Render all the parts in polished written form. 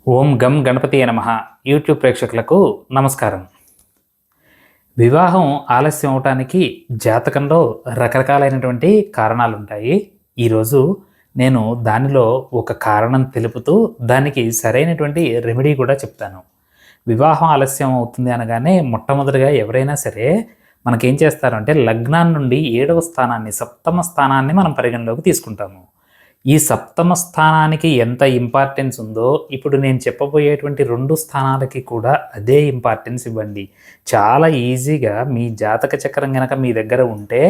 ఓం గం గణపతియే నమః. యూట్యూబ్ ప్రేక్షకులకు నమస్కారం. వివాహం ఆలస్యం అవటానికి జాతకంలో రకరకాలైనటువంటి కారణాలు ఉంటాయి. ఈరోజు నేను దానిలో ఒక కారణం తెలుపుతూ దానికి సరైనటువంటి రెమెడీ కూడా చెప్తాను. వివాహం ఆలస్యం అవుతుంది అనగానే మొట్టమొదటిగా ఎవరైనా సరే మనకేం చేస్తారంటే లగ్నాన్ని నుండి 7వ స్థానాన్ని, సప్తమ స్థానాన్ని మనం పరిగణలోకి తీసుకుంటాము. ఈ సప్తమ స్థానానికి ఎంత ఇంపార్టెన్స్ ఉందో ఇప్పుడు నేను చెప్పబోయేటువంటి 2 స్థానాలకి కూడా అదే ఇంపార్టెన్స్ ఇవ్వండి. చాలా ఈజీగా మీ జాతక చక్రం గనక మీ దగ్గర ఉంటే,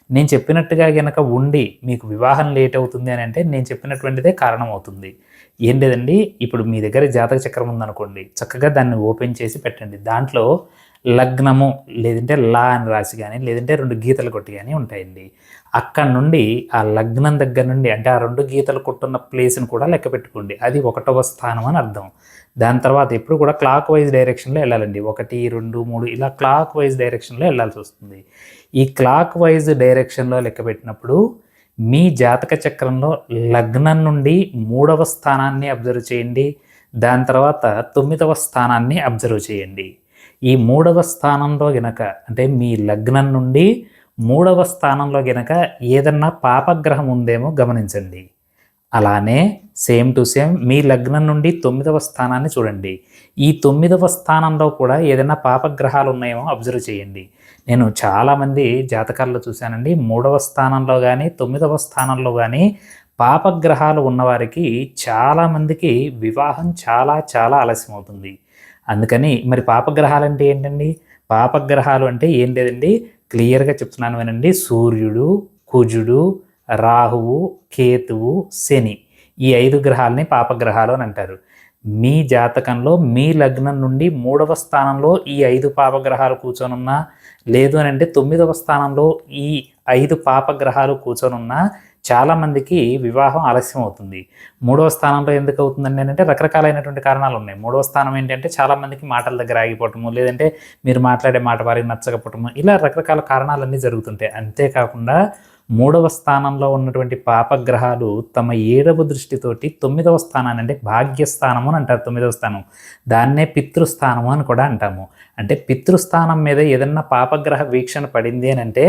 నేను చెప్పినట్టుగా గనక ఉండి మీకు వివాహం లేట్ అవుతుంది అని అంటే నేను చెప్పినటువంటిదే కారణం అవుతుంది. ఏం లేదండి, ఇప్పుడు మీ దగ్గర జాతక చక్రం ఉందనుకోండి, చక్కగా దాన్ని ఓపెన్ చేసి పెట్టండి. దాంట్లో లగ్నము లేదంటే లా అని రాసి కానీ లేదంటే 2 గీతలు కొట్టి కానీ ఉంటాయండి. అక్కడ నుండి ఆ లగ్నం దగ్గర నుండి అంటే ఆ 2 గీతలు కొట్టున్న ప్లేస్ని కూడా లెక్క పెట్టుకోండి. అది 1వ స్థానం అని అర్థం. దాని తర్వాత ఎప్పుడు కూడా క్లాక్ వైజ్ డైరెక్షన్లో వెళ్ళాలండి. 1, 2, 3 ఇలా క్లాక్ వైజ్ డైరెక్షన్లో వెళ్ళాల్సి వస్తుంది. ఈ క్లాక్ వైజ్ డైరెక్షన్లో లెక్క పెట్టినప్పుడు మీ జాతక చక్రంలో లగ్నం నుండి 3వ స్థానాన్ని అబ్జర్వ్ చేయండి. దాని తర్వాత 9వ స్థానాన్ని అబ్జర్వ్ చేయండి. ఈ 3వ స్థానంలో గనక అంటే మీ లగ్నం నుండి 3వ స్థానంలో గనక ఏదన్నా పాపగ్రహం ఉందేమో గమనించండి. అలానే సేమ్ టు సేమ్ మీ లగ్నం నుండి 9వ స్థానాన్ని చూడండి. ఈ 9వ స్థానంలో కూడా ఏదైనా పాపగ్రహాలు ఉన్నాయేమో అబ్జర్వ్ చేయండి. నేను చాలామంది జాతకాల్లో చూశానండి, 3వ స్థానంలో కానీ 9వ స్థానంలో కానీ పాపగ్రహాలు ఉన్నవారికి చాలామందికి వివాహం చాలా చాలా ఆలస్యం అవుతుంది. అందుకని మరి పాపగ్రహాలు అంటే ఏంటండి? పాపగ్రహాలు అంటే ఏం లేదండి, క్లియర్గా చెప్తున్నాను వినండి. సూర్యుడు, కుజుడు, రాహువు, కేతువు, శని, ఈ 5 గ్రహాలని పాపగ్రహాలు అని అంటారు. మీ జాతకంలో మీ లగ్నం నుండి 3వ స్థానంలో ఈ 5 పాపగ్రహాలు కూర్చొనున్నా, లేదు అని అంటే 9వ స్థానంలో ఈ 5 పాపగ్రహాలు కూర్చొనున్నా చాలామందికి వివాహం ఆలస్యం అవుతుంది. 3వ స్థానంలో ఎందుకు అవుతుందండి అంటే రకరకాలైనటువంటి కారణాలు ఉన్నాయి. 3వ స్థానం ఏంటంటే చాలామందికి మాటల దగ్గర ఆగిపోవటము, లేదంటే మీరు మాట్లాడే మాట వారికి నచ్చకపోవటము, ఇలా రకరకాల కారణాలన్నీ జరుగుతుంటాయి. అంతేకాకుండా 3వ స్థానంలో ఉన్నటువంటి పాపగ్రహాలు తమ 7వ దృష్టితోటి 9వ స్థానాన్ని అంటే భాగ్యస్థానము అని అంటారు. 9వ స్థానం దాన్నే పితృస్థానము అని కూడా అంటాము. అంటే పితృస్థానం మీద ఏదన్నా పాపగ్రహ వీక్షణ పడింది అని అంటే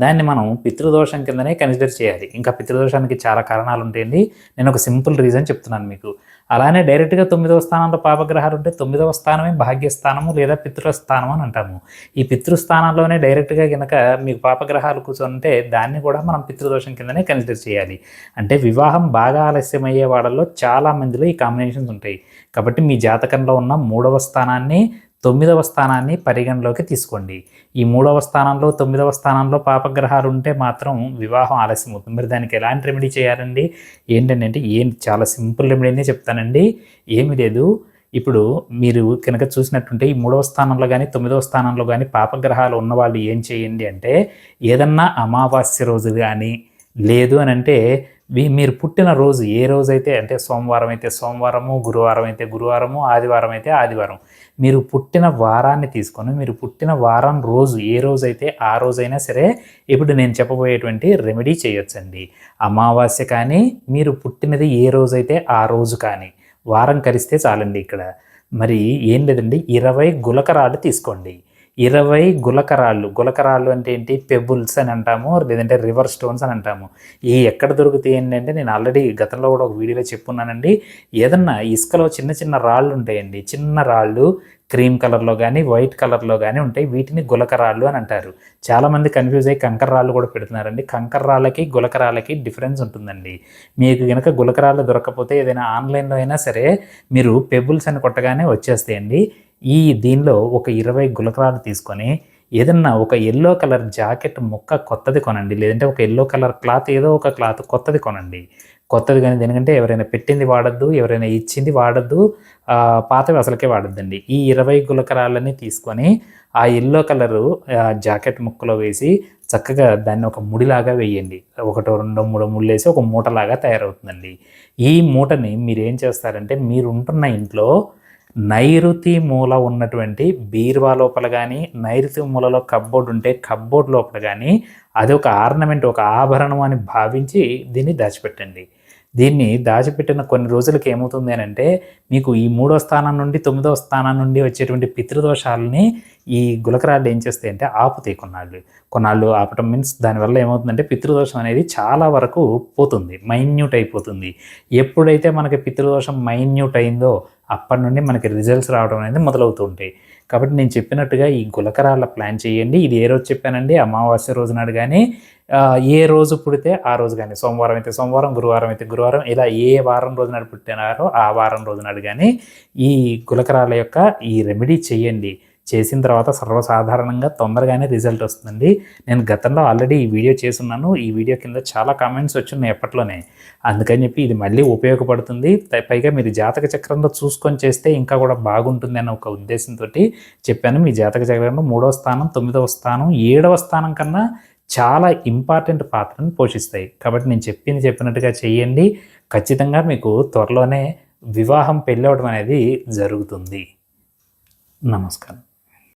దాన్ని మనం పితృదోషం కిందనే కన్సిడర్ చేయాలి. ఇంకా పితృదోషానికి చాలా కారణాలు ఉంటాయండి. నేను ఒక సింపుల్ రీజన్ చెప్తున్నాను మీకు. అలానే డైరెక్ట్గా 9వ స్థానంలో పాపగ్రహాలు ఉంటే 9వ స్థానమే భాగ్యస్థానము లేదా పితృస్థానం అని అంటాము. ఈ పితృస్థానంలోనే డైరెక్ట్గా కనుక మీకు పాపగ్రహాలు కూర్చొని దాన్ని కూడా మనం పితృదోషం కిందనే కన్సిడర్ చేయాలి. అంటే వివాహం బాగా ఆలస్యం అయ్యే వాళ్ళలో చాలా మందిలో ఈ కాంబినేషన్స్ ఉంటాయి. కాబట్టి మీ జాతకంలో ఉన్న 3వ స్థానాన్ని 9వ స్థానాన్ని పరిగణలోకి తీసుకోండి. ఈ 3వ స్థానంలో 9వ స్థానంలో పాపగ్రహాలు ఉంటే మాత్రం వివాహం ఆలస్యం అవుతుంది. మరి దానికి ఎలాంటి రెమెడీ చేయాలండి? ఏంటంటే చాలా సింపుల్ రెమెడీనే చెప్తానండి. ఏమీ లేదు. ఇప్పుడు మీరు కనుక చూసినట్టుంటే ఈ 3వ స్థానంలో కానీ 9వ స్థానంలో కానీ పాపగ్రహాలు ఉన్నవాళ్ళు ఏం చేయండి అంటే, ఏదన్నా అమావాస్య రోజు కానీ లేదు అని అంటే మీరు పుట్టిన రోజు ఏ రోజైతే అంటే సోమవారం అయితే సోమవారము, గురువారం అయితే గురువారము, ఆదివారం అయితే ఆదివారం, మీరు పుట్టిన వారాన్ని తీసుకొని మీరు పుట్టిన వారం రోజు ఏ రోజైతే ఆ రోజైనా సరే ఇప్పుడు నేను చెప్పబోయేటువంటి రెమెడీ చేయొచ్చండి. అమావాస్య కానీ మీరు పుట్టినది ఏ రోజైతే ఆ రోజు కానీ వారం కలిస్తే చాలండి. ఇక్కడ మరి ఏం లేదండి, 20 గులకరాళ్ళు తీసుకోండి. 20 గులకరాళ్ళు అంటే ఏంటి? పెబుల్స్ అని అంటాము, లేదంటే రివర్ స్టోన్స్ అని అంటాము. ఈ ఎక్కడ దొరుకుతాయి ఏంటంటే నేను ఆల్రెడీ గతంలో కూడా ఒక వీడియోలో చెప్పున్నానండి. ఏదన్నా ఇసుకలో చిన్న చిన్న రాళ్ళు ఉంటాయండి, చిన్న రాళ్ళు క్రీమ్ కలర్లో కానీ వైట్ కలర్లో కానీ ఉంటాయి. వీటిని గులకరాళ్ళు అని అంటారు. చాలామంది కన్ఫ్యూజ్ అయ్యి కంకర రాళ్ళు కూడా పెడుతున్నారండి. కంకర రాళ్ళకి గులకరాళ్ళకి డిఫరెన్స్ ఉంటుందండి. మీకు కనుక గులకరాళ్ళు దొరకకపోతే ఏదైనా ఆన్లైన్లో అయినా సరే మీరు పెబుల్స్ అని కొట్టగానే వచ్చేస్తాయండి. దీనిలో ఒక 20 గులకరాలు తీసుకొని ఏదన్నా ఒక యెల్లో కలర్ జాకెట్ ముక్క కొత్తది కొనండి. లేదంటే ఒక యెల్లో కలర్ క్లాత్ ఏదో ఒక క్లాత్ కొత్తది కొనండి. కొత్తది కానీ దేనికంటే ఎవరైనా పెట్టింది వాడద్దు, ఎవరైనా ఇచ్చింది వాడద్దు, పాతవి అసలుకే వాడద్దండి. ఈ 20 గులకరాలని తీసుకొని ఆ యెల్లో కలరు జాకెట్ ముక్కలో వేసి చక్కగా దాన్ని ఒక ముడిలాగా వేయండి. 1, 2, 3 ముళ్ళేసి ఒక మూటలాగా తయారవుతుందండి. ఈ మూటని మీరేం చేస్తారంటే మీరుంటున్న ఇంట్లో నైరుతి మూల ఉన్నటువంటి బీరువా లోపల కానీ, నైరుతి మూలలో కప్బోర్డ్ ఉంటే కప్బోర్డ్ లోపల కానీ అది ఒక ఆర్నమెంట్, ఒక ఆభరణం అని భావించి దీన్ని దాచిపెట్టండి. దీన్ని దాచిపెట్టిన కొన్ని రోజులకి ఏమవుతుంది అని అంటే మీకు ఈ 3వ స్థానం నుండి 9వ స్థానం నుండి వచ్చేటువంటి పితృదోషాలని ఈ గులకరాళ్ళు ఏం చేస్తాయంటే ఆపుతాయి కొన్నాళ్ళు ఆపటం మీన్స్ దానివల్ల ఏమవుతుందంటే పితృదోషం అనేది చాలా వరకు పోతుంది, మైన్యూట్ అయిపోతుంది. ఎప్పుడైతే మనకి పితృదోషం మైన్యూట్ అయిందో అప్పటి నుండి మనకి రిజల్ట్స్ రావడం అనేది మొదలవుతూ ఉంటాయి. కాబట్టి నేను చెప్పినట్టుగా ఈ గులకరాళ్ళ ప్లాన్ చేయండి. ఇది ఏ రోజు చెప్పానండి, అమావాస్య రోజు నాడు కానీ ఏ రోజు పుడితే ఆ రోజు కానీ, సోమవారం అయితే సోమవారం, గురువారం అయితే గురువారం, ఇలా ఏ వారం రోజు నాడు పుట్టినారో ఆ వారం రోజు నాడు కానీ ఈ గులకరాళ్ళ యొక్క ఈ రెమెడీ చేయండి. చేసిన తర్వాత సర్వసాధారణంగా తొందరగానే రిజల్ట్ వస్తుందండి. నేను గతంలో ఆల్రెడీ ఈ వీడియో చేసున్నాను. ఈ వీడియో కింద చాలా కామెంట్స్ వచ్చున్నాయి ఎప్పట్లోనే. అందుకని చెప్పి ఇది మళ్ళీ ఉపయోగపడుతుంది. పైగా మీరు జాతక చక్రంలో చూసుకొని చేస్తే ఇంకా కూడా బాగుంటుంది అన్న ఒక ఉద్దేశంతో చెప్పాను. మీ జాతక చక్రంలో 3వ స్థానం, 9వ స్థానం, 7వ స్థానం కన్నా చాలా ఇంపార్టెంట్ పాత్రను పోషిస్తాయి. కాబట్టి నేను చెప్పినట్టుగా చేయండి. ఖచ్చితంగా మీకు త్వరలోనే వివాహం, పెళ్ళి అవ్వడం అనేది జరుగుతుంది. నమస్కారం.